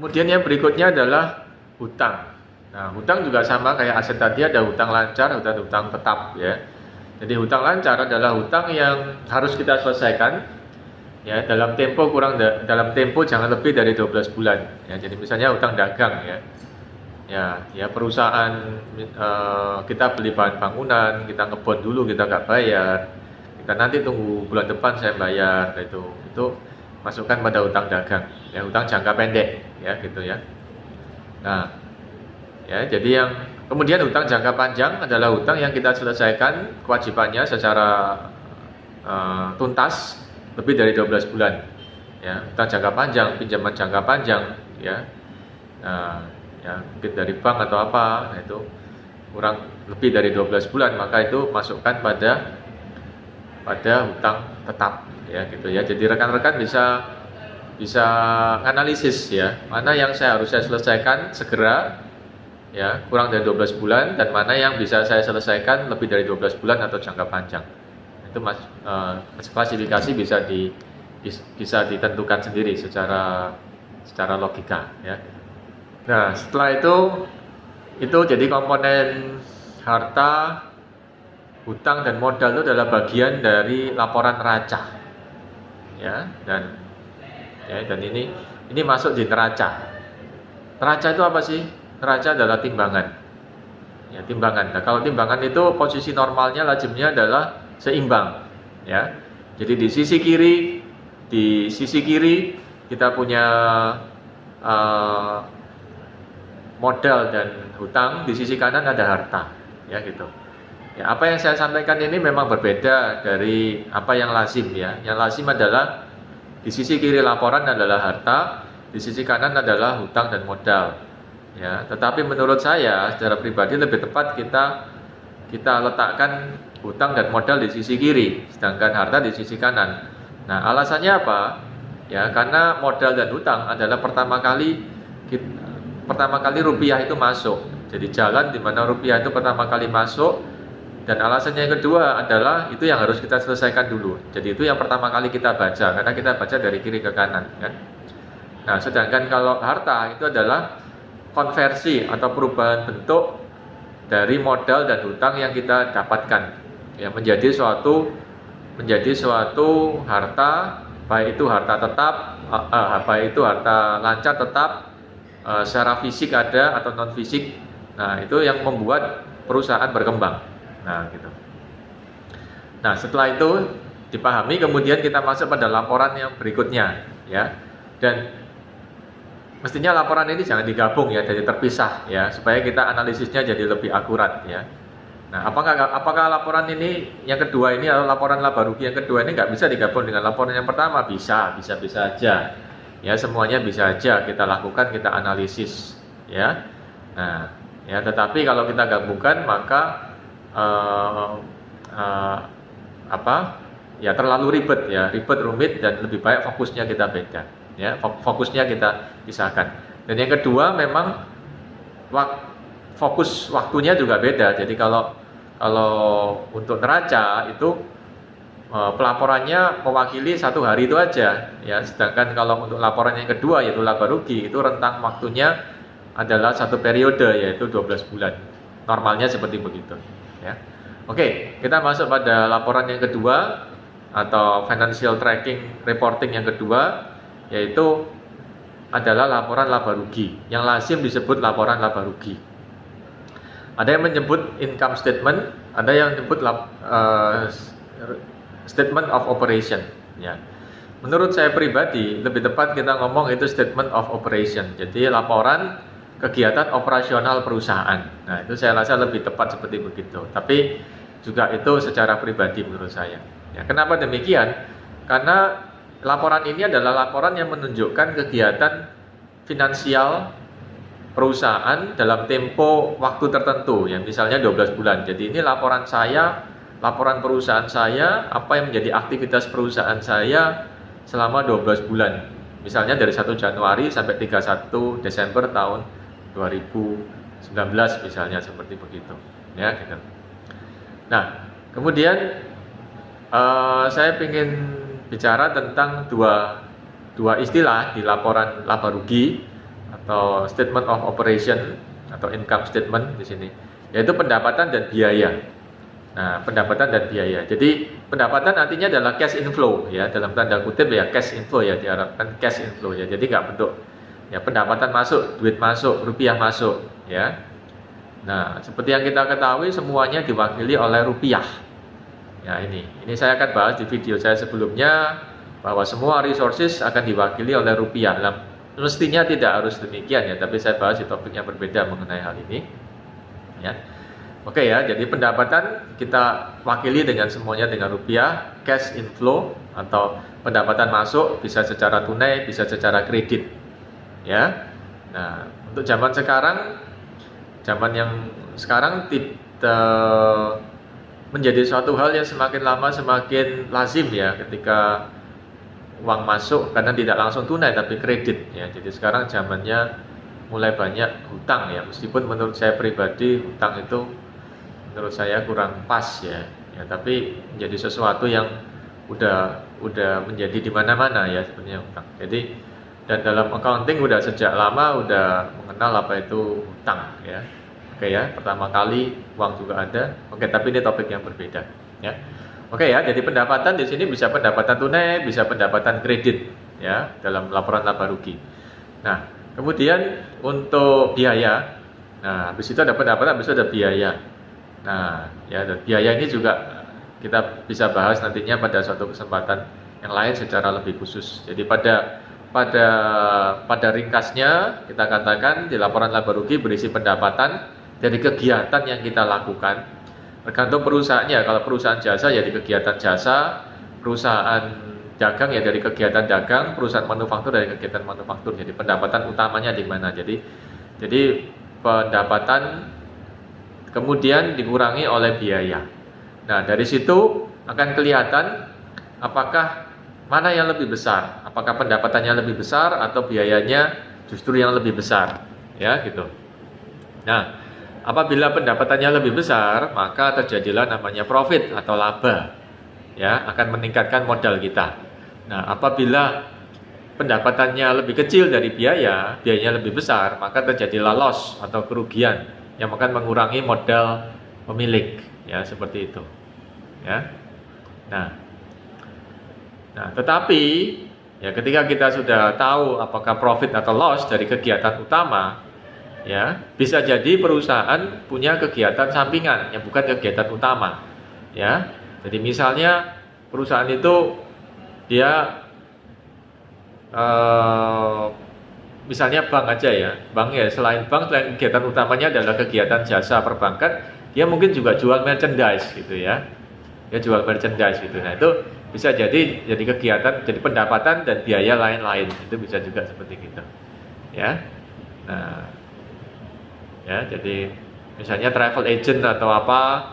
Kemudian yang berikutnya adalah hutang. Nah, hutang juga sama kayak aset tadi, ada hutang lancar, ada hutang tetap ya. Jadi hutang lancar adalah hutang yang harus kita selesaikan ya dalam tempo dalam tempo jangan lebih dari 12 bulan ya. Jadi misalnya hutang dagang ya. Ya perusahaan kita beli bahan bangunan, kita ngebon dulu kita nggak bayar. Kita nanti tunggu bulan depan saya bayar gitu. Itu masukkan pada hutang dagang ya, hutang jangka pendek ya gitu ya. Nah, ya jadi yang kemudian hutang jangka panjang adalah hutang yang kita selesaikan kewajibannya secara tuntas lebih dari 12 bulan ya. Hutang jangka panjang, pinjaman jangka panjang ya. Ya mungkin dari bank atau apa, nah itu kurang lebih dari 12 bulan, maka itu masukkan pada hutang tetap ya gitu ya. Jadi rekan-rekan bisa analisis ya, mana yang harus saya selesaikan segera ya, kurang dari 12 bulan, dan mana yang bisa saya selesaikan lebih dari 12 bulan atau jangka panjang. Itu klasifikasi bisa ditentukan sendiri secara logika ya. Nah, setelah itu jadi komponen harta, hutang dan modal itu adalah bagian dari laporan neraca. Ya, dan ini masuk di neraca. Neraca itu apa sih? Neraca adalah timbangan. Ya, timbangan. Nah, kalau timbangan itu posisi normalnya lazimnya adalah seimbang, ya. Jadi di sisi kiri kita punya modal dan hutang, di sisi kanan ada harta, ya gitu. Ya, apa yang saya sampaikan ini memang berbeda dari apa yang lazim ya. Yang lazim adalah di sisi kiri laporan adalah harta, di sisi kanan adalah hutang dan modal. Ya, tetapi menurut saya secara pribadi lebih tepat kita letakkan hutang dan modal di sisi kiri, sedangkan harta di sisi kanan. Nah, alasannya apa? Ya, karena modal dan hutang adalah pertama kali rupiah itu masuk. Jadi jalan di mana rupiah itu pertama kali masuk, dan alasannya yang kedua adalah itu yang harus kita selesaikan dulu. Jadi itu yang pertama kali kita baca, karena kita baca dari kiri ke kanan kan. Nah, sedangkan kalau harta itu adalah konversi atau perubahan bentuk dari modal dan hutang yang kita dapatkan ya, menjadi suatu harta, baik itu harta tetap, baik itu harta lancar tetap, secara fisik ada atau non fisik. Nah, itu yang membuat perusahaan berkembang. Nah, gitu. Nah, setelah itu dipahami, kemudian kita masuk pada laporan yang berikutnya ya. Dan mestinya laporan ini jangan digabung ya, jadi terpisah ya, supaya kita analisisnya jadi lebih akurat ya. Nah, apakah laporan ini yang kedua ini atau laporan laba rugi yang kedua ini nggak bisa digabung dengan laporan yang pertama? Bisa aja. Ya, semuanya bisa aja kita lakukan, kita analisis ya. Nah, ya tetapi kalau kita gabungkan maka ya terlalu ribet, rumit, dan lebih baik fokusnya kita beda ya, fokusnya kita pisahkan. Dan yang kedua memang fokus waktunya juga beda. Jadi kalau untuk neraca itu pelaporannya mewakili 1 hari itu aja ya, sedangkan kalau untuk laporan yang kedua yaitu laba rugi itu rentang waktunya adalah 1 periode, yaitu 12 bulan. Normalnya seperti begitu ya. Oke, kita masuk pada laporan yang kedua atau financial tracking reporting yang kedua, yaitu adalah laporan laba rugi. Yang lazim disebut laporan laba rugi. Ada yang menyebut income statement, ada yang menyebut statement of operation ya. Menurut saya pribadi lebih tepat kita ngomong itu statement of operation. Jadi laporan kegiatan operasional perusahaan. Nah, itu saya rasa lebih tepat seperti begitu. Tapi juga itu secara pribadi menurut saya. Ya, kenapa demikian? Karena laporan ini adalah laporan yang menunjukkan kegiatan finansial perusahaan dalam tempo waktu tertentu, yang misalnya 12 bulan. Jadi ini laporan perusahaan saya, apa yang menjadi aktivitas perusahaan saya selama 12 bulan. Misalnya dari 1 Januari sampai 31 Desember tahun 2019 misalnya, seperti begitu. Ya, gitu. Nah, kemudian saya ingin bicara tentang dua istilah di laporan laba rugi atau statement of operation atau income statement di sini, yaitu pendapatan dan biaya. Nah, pendapatan dan biaya. Jadi pendapatan artinya adalah cash inflow ya, dalam tanda kutip ya, cash inflow ya, diharapkan cash inflow ya. Jadi nggak bentuk ya pendapatan masuk, duit masuk, rupiah masuk ya. Nah, seperti yang kita ketahui semuanya diwakili oleh rupiah. Ya, ini saya akan bahas di video saya sebelumnya bahwa semua resources akan diwakili oleh rupiah. Nah, mestinya tidak harus demikian ya, tapi saya bahas di topik yang berbeda mengenai hal ini. Ya. Oke ya, jadi pendapatan kita wakili dengan semuanya dengan rupiah, cash inflow atau pendapatan masuk bisa secara tunai, bisa secara kredit. Ya. Nah, untuk zaman yang sekarang tidak menjadi suatu hal yang semakin lama semakin lazim ya, ketika uang masuk karena tidak langsung tunai tapi kredit ya. Jadi sekarang zamannya mulai banyak hutang ya, meskipun menurut saya pribadi hutang itu menurut saya kurang pas ya, tapi menjadi sesuatu yang udah menjadi di mana-mana ya sebenarnya hutang. Jadi dan dalam accounting udah sejak lama udah mengenal apa itu hutang ya. Oke ya, pertama kali uang juga ada. Oke, tapi ini topik yang berbeda ya. Oke ya, jadi pendapatan di sini bisa pendapatan tunai, bisa pendapatan kredit ya dalam laporan laba rugi. Nah, kemudian untuk biaya, nah habis itu ada pendapatan, habis itu ada biaya. Nah, ya dan biaya ini juga kita bisa bahas nantinya pada suatu kesempatan yang lain secara lebih khusus. Jadi pada ringkasnya kita katakan di laporan laba rugi berisi pendapatan dari kegiatan yang kita lakukan. Tergantung perusahaannya. Kalau perusahaan jasa ya di kegiatan jasa, perusahaan dagang ya dari kegiatan dagang, perusahaan manufaktur dari kegiatan manufaktur. Jadi pendapatan utamanya di mana? Jadi pendapatan kemudian dikurangi oleh biaya. Nah, dari situ akan kelihatan apakah mana yang lebih besar, apakah pendapatannya lebih besar atau biayanya justru yang lebih besar, ya gitu. Nah, apabila pendapatannya lebih besar, maka terjadilah namanya profit atau laba, ya, akan meningkatkan modal kita. Nah, apabila pendapatannya lebih kecil dari biayanya lebih besar, maka terjadilah loss atau kerugian yang akan mengurangi modal pemilik, ya seperti itu, ya. Nah, tetapi ya ketika kita sudah tahu apakah profit atau loss dari kegiatan utama, ya bisa jadi perusahaan punya kegiatan sampingan yang bukan kegiatan utama, ya. Jadi misalnya perusahaan itu dia misalnya bank aja ya, bank ya, selain kegiatan utamanya adalah kegiatan jasa perbankan, dia mungkin juga jual merchandise gitu ya, dia jual merchandise gitu. Nah itu bisa jadi kegiatan, jadi pendapatan dan biaya lain-lain, itu bisa juga seperti gitu, ya. Nah, ya jadi misalnya travel agent atau apa,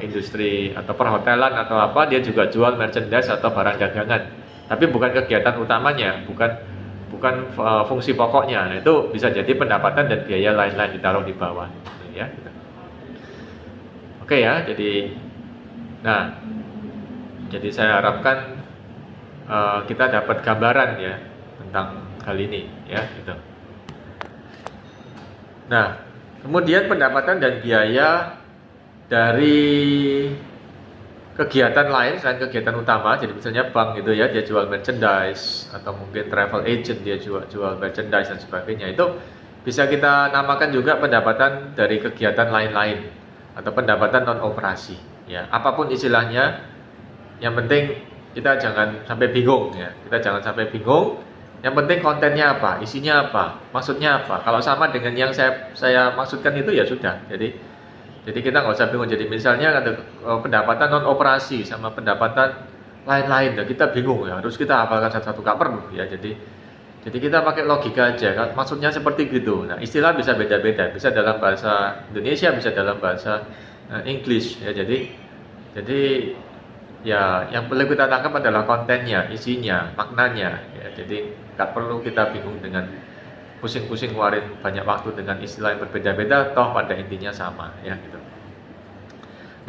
industri atau perhotelan atau apa, dia juga jual merchandise atau barang dagangan, tapi bukan kegiatan utamanya, bukan fungsi pokoknya. Nah, itu bisa jadi pendapatan dan biaya lain-lain ditaruh di bawah, gitu, ya. Oke ya, jadi saya harapkan kita dapat gambaran ya tentang hal ini, ya gitu. Nah, kemudian pendapatan dan biaya dari kegiatan lain selain kegiatan utama, jadi misalnya bank gitu ya, dia jual merchandise, atau mungkin travel agent dia jual merchandise dan sebagainya, itu bisa kita namakan juga pendapatan dari kegiatan lain-lain atau pendapatan non operasi, ya apapun istilahnya. Yang penting kita jangan sampai bingung ya, yang penting kontennya apa, isinya apa, maksudnya apa. Kalau sama dengan yang saya maksudkan itu ya sudah. Jadi kita nggak usah bingung. Jadi misalnya ada pendapatan non operasi sama pendapatan lain-lain, ya kita bingung ya, harus kita hafalkan satu-satu, nggak perlu ya. Jadi kita pakai logika aja kan, maksudnya seperti gitu. Nah, istilah bisa beda-beda, bisa dalam bahasa Indonesia, bisa dalam bahasa English ya. Jadi ya yang perlu kita tangkap adalah kontennya, isinya, maknanya ya. Jadi nggak perlu kita bingung dengan pusing-pusing ngeluarin banyak waktu dengan istilah yang berbeda-beda, toh pada intinya sama ya gitu.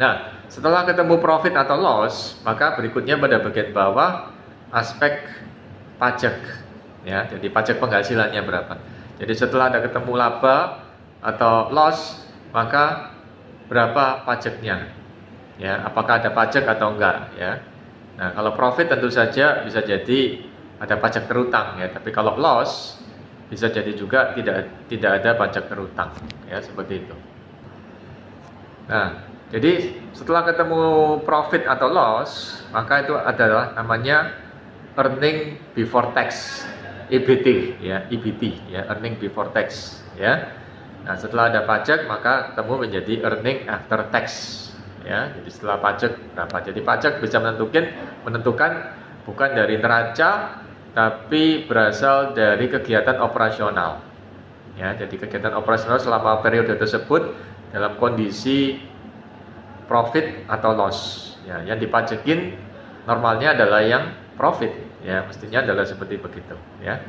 Nah, setelah ketemu profit atau loss, maka berikutnya pada bagian bawah aspek pajak ya. Jadi pajak penghasilannya berapa. Jadi setelah ada ketemu laba atau loss, maka berapa pajaknya? Ya, apakah ada pajak atau enggak? Ya. Nah, kalau profit tentu saja bisa jadi ada pajak terutang ya, tapi kalau loss bisa jadi juga tidak ada pajak terutang ya, seperti itu. Nah, jadi setelah ketemu profit atau loss, maka itu adalah namanya earning before tax, EBT ya, EBT ya, earning before tax ya. Nah, setelah ada pajak maka ketemu menjadi earning after tax ya. Jadi setelah pajak berapa? Jadi pajak bisa menentukan bukan dari neraca tapi berasal dari kegiatan operasional. Ya, jadi kegiatan operasional selama periode tersebut dalam kondisi profit atau loss. Ya, yang dipajakin normalnya adalah yang profit. Ya, mestinya adalah seperti begitu. Ya.